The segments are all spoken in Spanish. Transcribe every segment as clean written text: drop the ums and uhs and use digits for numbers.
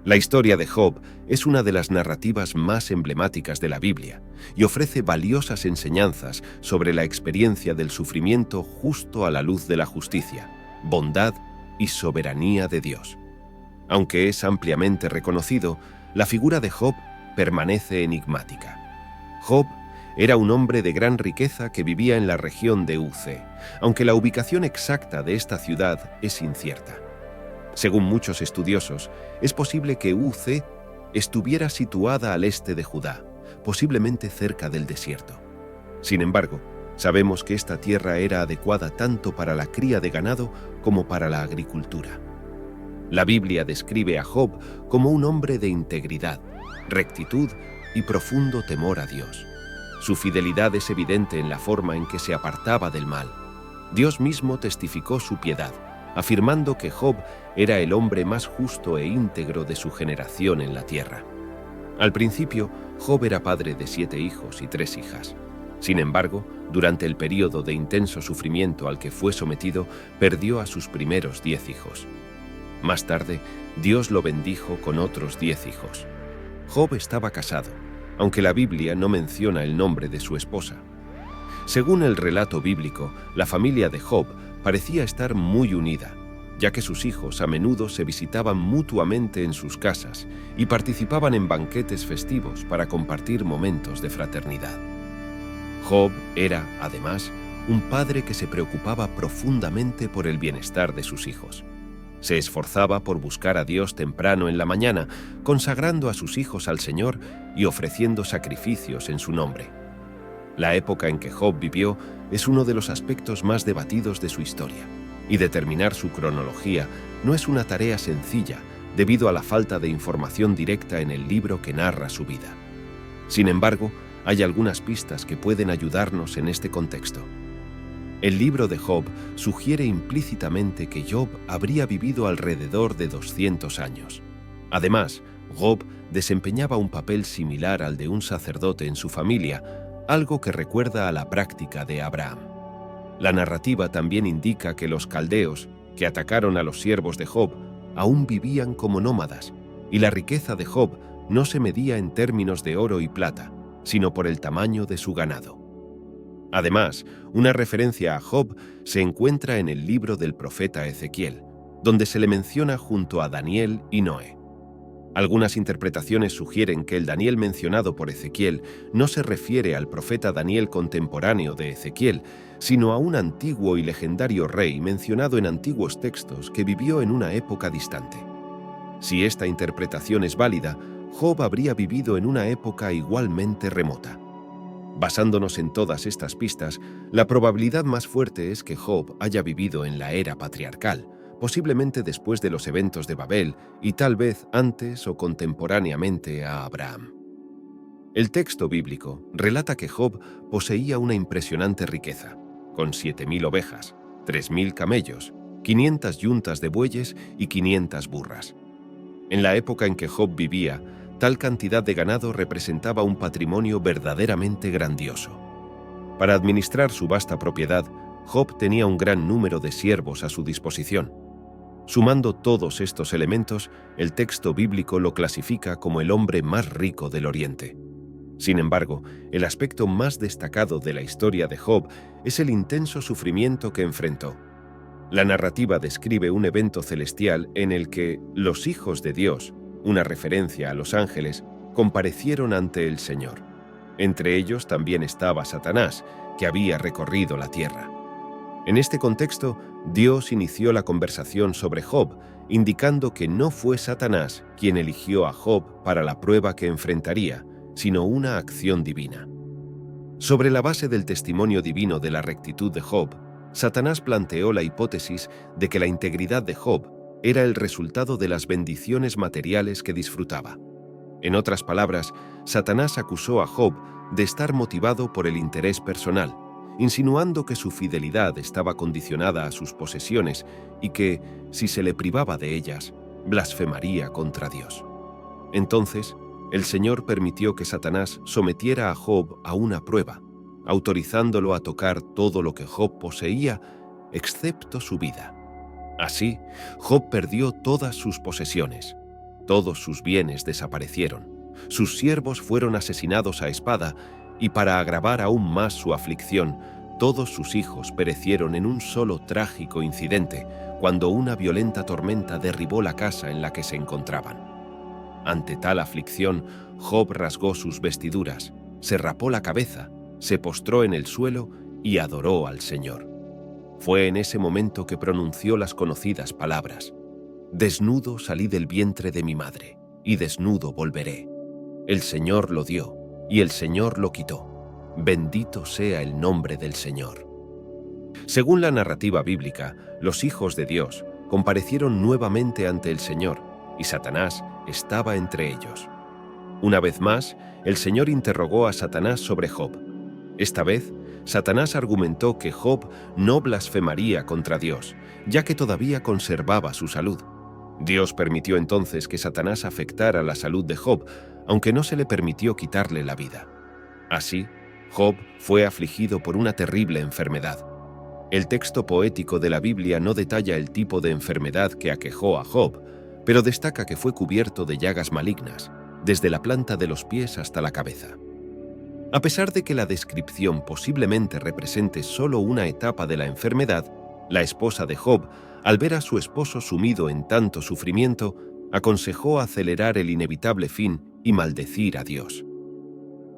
La historia de Job es una de las narrativas más emblemáticas de la Biblia y ofrece valiosas enseñanzas sobre la experiencia del sufrimiento justo a la luz de la justicia, bondad y soberanía de Dios. Aunque es ampliamente reconocido, la figura de Job permanece enigmática. Job era un hombre de gran riqueza que vivía en la región de Uz, aunque la ubicación exacta de esta ciudad es incierta. Según muchos estudiosos, es posible que Uz estuviera situada al este de Judá, posiblemente cerca del desierto. Sin embargo, sabemos que esta tierra era adecuada tanto para la cría de ganado como para la agricultura. La Biblia describe a Job como un hombre de integridad, rectitud y profundo temor a Dios. Su fidelidad es evidente en la forma en que se apartaba del mal. Dios mismo testificó su piedad, afirmando que Job era el hombre más justo e íntegro de su generación en la tierra. Al principio, Job era padre de 7 hijos y 3 hijas. Sin embargo, durante el período de intenso sufrimiento al que fue sometido, perdió a sus primeros 10 hijos. Más tarde, Dios lo bendijo con otros 10 hijos. Job estaba casado, aunque la Biblia no menciona el nombre de su esposa. Según el relato bíblico, la familia de Job parecía estar muy unida, ya que sus hijos a menudo se visitaban mutuamente en sus casas y participaban en banquetes festivos para compartir momentos de fraternidad. Job era, además, un padre que se preocupaba profundamente por el bienestar de sus hijos. Se esforzaba por buscar a Dios temprano en la mañana, consagrando a sus hijos al Señor y ofreciendo sacrificios en su nombre. La época en que Job vivió es uno de los aspectos más debatidos de su historia, y determinar su cronología no es una tarea sencilla debido a la falta de información directa en el libro que narra su vida. Sin embargo, hay algunas pistas que pueden ayudarnos en este contexto. El libro de Job sugiere implícitamente que Job habría vivido alrededor de 200 años. Además, Job desempeñaba un papel similar al de un sacerdote en su familia, algo que recuerda a la práctica de Abraham. La narrativa también indica que los caldeos, que atacaron a los siervos de Job, aún vivían como nómadas, y la riqueza de Job no se medía en términos de oro y plata, sino por el tamaño de su ganado. Además, una referencia a Job se encuentra en el libro del profeta Ezequiel, donde se le menciona junto a Daniel y Noé. Algunas interpretaciones sugieren que el Daniel mencionado por Ezequiel no se refiere al profeta Daniel contemporáneo de Ezequiel, sino a un antiguo y legendario rey mencionado en antiguos textos que vivió en una época distante. Si esta interpretación es válida, Job habría vivido en una época igualmente remota. Basándonos en todas estas pistas, la probabilidad más fuerte es que Job haya vivido en la era patriarcal, posiblemente después de los eventos de Babel y tal vez antes o contemporáneamente a Abraham. El texto bíblico relata que Job poseía una impresionante riqueza, con 7.000 ovejas, 3.000 camellos, 500 yuntas de bueyes y 500 burras. En la época en que Job vivía, tal cantidad de ganado representaba un patrimonio verdaderamente grandioso. Para administrar su vasta propiedad, Job tenía un gran número de siervos a su disposición. Sumando todos estos elementos, el texto bíblico lo clasifica como el hombre más rico del Oriente. Sin embargo, el aspecto más destacado de la historia de Job es el intenso sufrimiento que enfrentó. La narrativa describe un evento celestial en el que los hijos de Dios, una referencia a los ángeles, comparecieron ante el Señor. Entre ellos también estaba Satanás, que había recorrido la tierra. En este contexto, Dios inició la conversación sobre Job, indicando que no fue Satanás quien eligió a Job para la prueba que enfrentaría, sino una acción divina. Sobre la base del testimonio divino de la rectitud de Job, Satanás planteó la hipótesis de que la integridad de Job era el resultado de las bendiciones materiales que disfrutaba. En otras palabras, Satanás acusó a Job de estar motivado por el interés personal, insinuando que su fidelidad estaba condicionada a sus posesiones y que, si se le privaba de ellas, blasfemaría contra Dios. Entonces, el Señor permitió que Satanás sometiera a Job a una prueba, autorizándolo a tocar todo lo que Job poseía, excepto su vida. Así, Job perdió todas sus posesiones, Todos sus bienes desaparecieron. Sus siervos fueron asesinados a espada y para agravar aún más su aflicción, todos sus hijos perecieron en un solo trágico incidente cuando una violenta tormenta derribó la casa en la que se encontraban. Ante tal aflicción, Job rasgó sus vestiduras, se rapó la cabeza, se postró en el suelo y adoró al Señor. Fue en ese momento que pronunció las conocidas palabras: «Desnudo salí del vientre de mi madre, y desnudo volveré. El Señor lo dio, y el Señor lo quitó. Bendito sea el nombre del Señor». Según la narrativa bíblica, los hijos de Dios comparecieron nuevamente ante el Señor, y Satanás estaba entre ellos. Una vez más, el Señor interrogó a Satanás sobre Job. Esta vez, Satanás argumentó que Job no blasfemaría contra Dios, ya que todavía conservaba su salud. Dios permitió entonces que Satanás afectara la salud de Job, aunque no se le permitió quitarle la vida. Así, Job fue afligido por una terrible enfermedad. El texto poético de la Biblia no detalla el tipo de enfermedad que aquejó a Job, pero destaca que fue cubierto de llagas malignas, desde la planta de los pies hasta la cabeza. A pesar de que la descripción posiblemente represente solo una etapa de la enfermedad, la esposa de Job, al ver a su esposo sumido en tanto sufrimiento, aconsejó acelerar el inevitable fin y maldecir a Dios.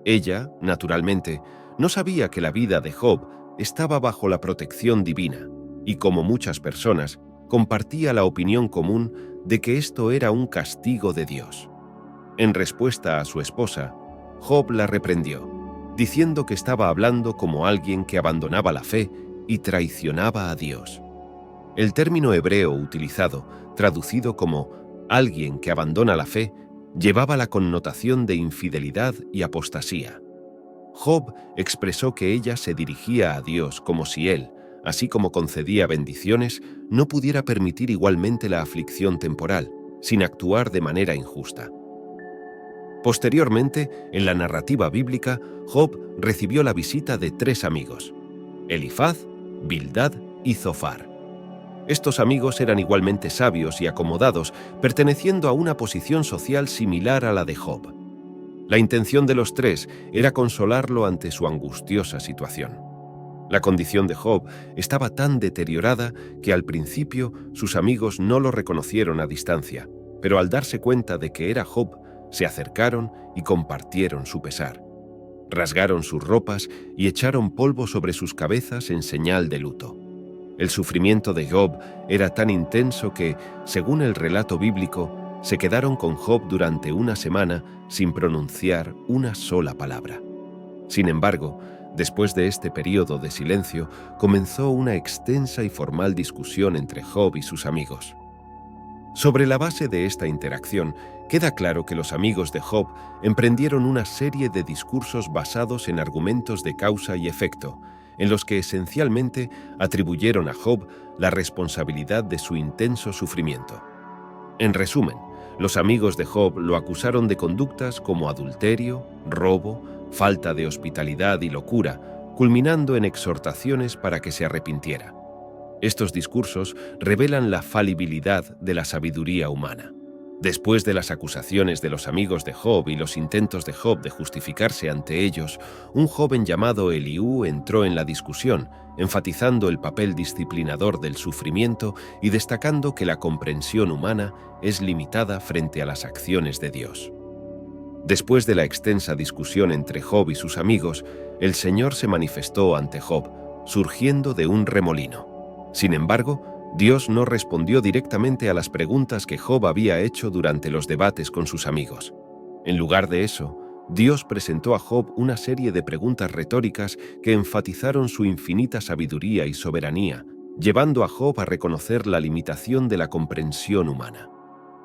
Ella, naturalmente, no sabía que la vida de Job estaba bajo la protección divina y, como muchas personas, compartía la opinión común de que esto era un castigo de Dios. En respuesta a su esposa, Job la reprendió, diciendo que estaba hablando como alguien que abandonaba la fe y traicionaba a Dios. El término hebreo utilizado, traducido como «alguien que abandona la fe», llevaba la connotación de infidelidad y apostasía. Job expresó que ella se dirigía a Dios como si él, así como concedía bendiciones, no pudiera permitir igualmente la aflicción temporal, sin actuar de manera injusta. Posteriormente, en la narrativa bíblica, Job recibió la visita de 3 amigos: Elifaz, Bildad y Zofar. Estos amigos eran igualmente sabios y acomodados, perteneciendo a una posición social similar a la de Job. La intención de los 3 era consolarlo ante su angustiosa situación. La condición de Job estaba tan deteriorada que al principio sus amigos no lo reconocieron a distancia, pero al darse cuenta de que era Job, se acercaron y compartieron su pesar. Rasgaron sus ropas y echaron polvo sobre sus cabezas en señal de luto. El sufrimiento de Job era tan intenso que, según el relato bíblico, se quedaron con Job durante una semana sin pronunciar una sola palabra. Sin embargo, después de este periodo de silencio, comenzó una extensa y formal discusión entre Job y sus amigos. Sobre la base de esta interacción, queda claro que los amigos de Job emprendieron una serie de discursos basados en argumentos de causa y efecto, en los que esencialmente atribuyeron a Job la responsabilidad de su intenso sufrimiento. En resumen, los amigos de Job lo acusaron de conductas como adulterio, robo, falta de hospitalidad y locura, culminando en exhortaciones para que se arrepintiera. Estos discursos revelan la falibilidad de la sabiduría humana. Después de las acusaciones de los amigos de Job y los intentos de Job de justificarse ante ellos, un joven llamado Eliú entró en la discusión, enfatizando el papel disciplinador del sufrimiento y destacando que la comprensión humana es limitada frente a las acciones de Dios. Después de la extensa discusión entre Job y sus amigos, el Señor se manifestó ante Job, surgiendo de un remolino. Sin embargo, Dios no respondió directamente a las preguntas que Job había hecho durante los debates con sus amigos. En lugar de eso, Dios presentó a Job una serie de preguntas retóricas que enfatizaron su infinita sabiduría y soberanía, llevando a Job a reconocer la limitación de la comprensión humana.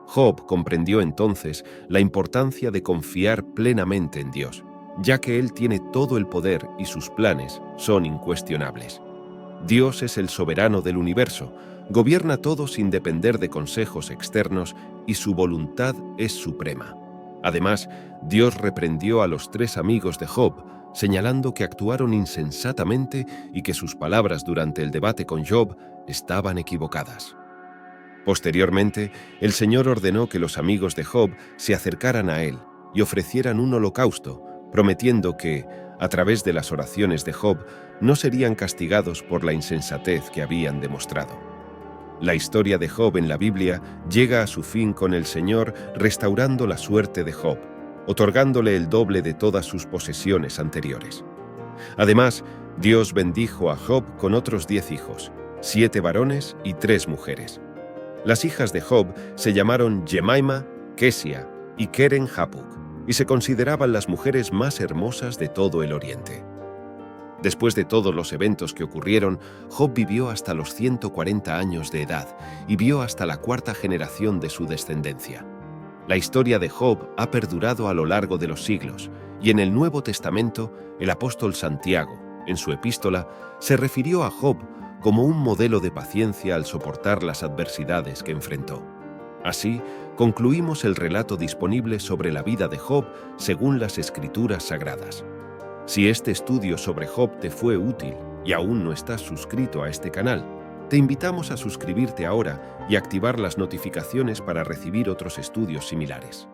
Job comprendió entonces la importancia de confiar plenamente en Dios, ya que Él tiene todo el poder y sus planes son incuestionables. Dios es el soberano del universo, gobierna todo sin depender de consejos externos y su voluntad es suprema. Además, Dios reprendió a los 3 amigos de Job, señalando que actuaron insensatamente y que sus palabras durante el debate con Job estaban equivocadas. Posteriormente, el Señor ordenó que los amigos de Job se acercaran a él y ofrecieran un holocausto, prometiendo que, a través de las oraciones de Job, no serían castigados por la insensatez que habían demostrado. La historia de Job en la Biblia llega a su fin con el Señor restaurando la suerte de Job, otorgándole el doble de todas sus posesiones anteriores. Además, Dios bendijo a Job con otros 10 hijos, 7 varones y 3 mujeres. Las hijas de Job se llamaron Jemima, Kesia y Keren Hapuk, y se consideraban las mujeres más hermosas de todo el Oriente. Después de todos los eventos que ocurrieron, Job vivió hasta los 140 años de edad y vio hasta la 4ª generación de su descendencia. La historia de Job ha perdurado a lo largo de los siglos, y en el Nuevo Testamento, el apóstol Santiago, en su epístola, se refirió a Job como un modelo de paciencia al soportar las adversidades que enfrentó. Así, concluimos el relato disponible sobre la vida de Job según las Escrituras Sagradas. Si este estudio sobre Job te fue útil y aún no estás suscrito a este canal, te invitamos a suscribirte ahora y activar las notificaciones para recibir otros estudios similares.